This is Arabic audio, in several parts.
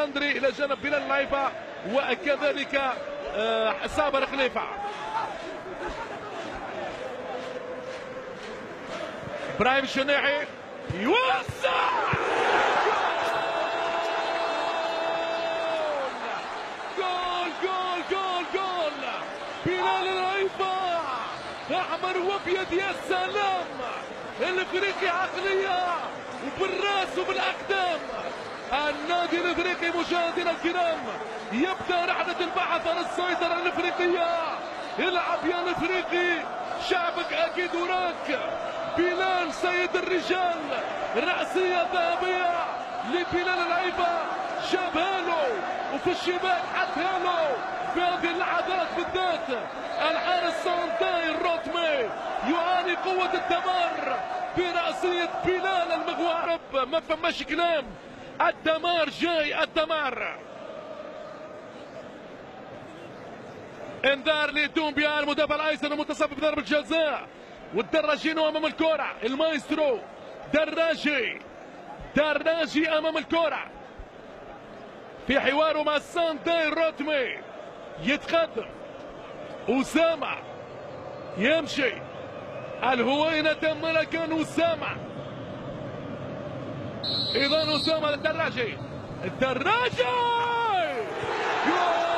اندري الى جانب بلال اللايفا وكذلك صابر خليفه. ابراهيم الشناعي يوسع جول جول جول جول بلال اللايفا احمر وابيض يا سلام. الافريقي عقليه وبالراس وبالاقدام. النادي الافريقي مشاهدينا الكرام يبدا رحله البحث عن السيطره الافريقيه. العب يا الافريقي شعبك اكيد وراك. بلال سيد الرجال رأسية ذهبية لبلال اللايفا جابها له وفي الشباك حطها له في هذه اللحظات بالذات. الحارس سانتاي الروتمي يعاني قوة الدمار برأسية بلال المغوار. ما فماش كلام، الدمار جاي الدمار. انذار لدومبيا المدافع الايسر المتصفى بضربة جزاء. والدراجين امام الكرة. المايسترو دراجي امام الكرة في حواره مع سانتاي الروتمي. يتقدم أسامة يمشي الهوينة ملكا أسامة. إذا أسامة الدراجي جول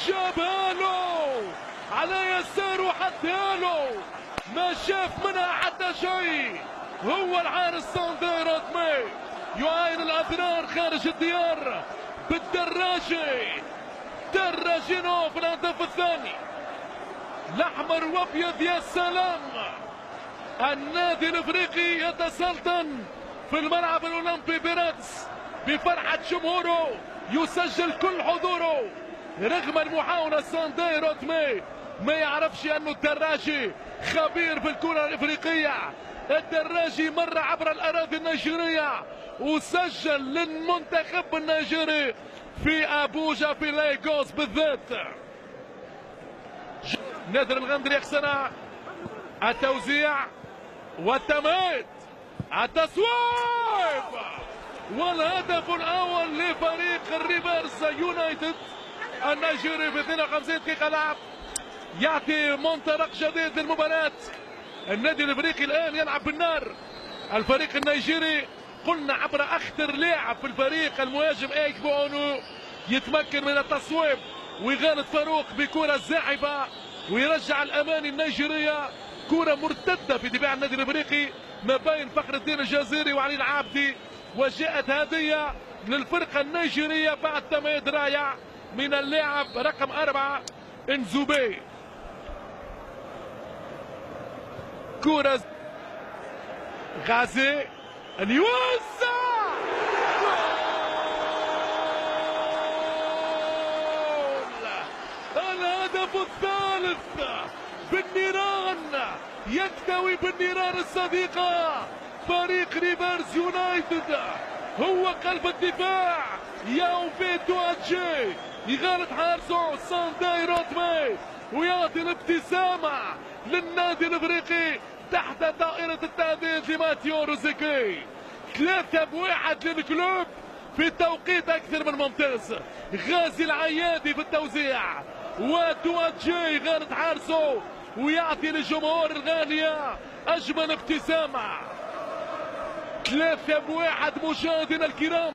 جابها له على يساره حطها له ما شاف منها حتى شيء. هو الحارس سانتاي الروتمي يعاين الاضرار خارج الديار دراجينو في الهدف الثاني. الاحمر وابيض يا سلام. النادي الافريقي يتسلطن في الملعب الاولمبي بيراميدز بفرحه جمهوره. يسجل كل حضوره رغم المحاولة. سانتاي الروتمي ما يعرفش انه الدراجي خبير في الكرة الافريقية. الدراجي مر عبر الاراضي النيجيرية وسجل للمنتخب النيجيري في ابوجا في لايغوس بالذات. نادر الغندري يخسر التوزيع والتمهيد التصويب والهدف الاول لفريق الريفرز يونايتد النيجيري في 52 دقيقة لعب. يعطي منطلق جديد للمباراة. النادي الافريقي الان يلعب بالنار. الفريق النيجيري قلنا عبر اخطر لاعب في الفريق المهاجم ايكبونو يتمكن من التصويب ويغالط فاروق بكرة زاحفة ويرجع الاماني النيجيرية. كرة مرتدة في دفاع النادي الافريقي ما بين فخر الدين الجزيري وعلي العابدي. وجاءت هدية للفرقة النيجيرية بعد تمهيد رائع من اللاعب رقم 4 انزوبي. كرة غازي اليوسع الهدف الثالث بالنيران. يكتوي بالنيران الصديقة فريق ريفرز يونايتد. هو قلب الدفاع يوفي تواتشي يغالط حارسه سانتاي الروتمي ويعطي الابتسامة للنادي الافريقي تحت دائرة التهديد لماتيو روزيكي. 3-1 للكلوب في توقيت اكثر من ممتاز. غازي العيادي في التوزيع وتواتشي يغالط حارسه ويعطي للجمهور الغالية اجمل ابتسامة. 3-1 مشاهدينا الكرام.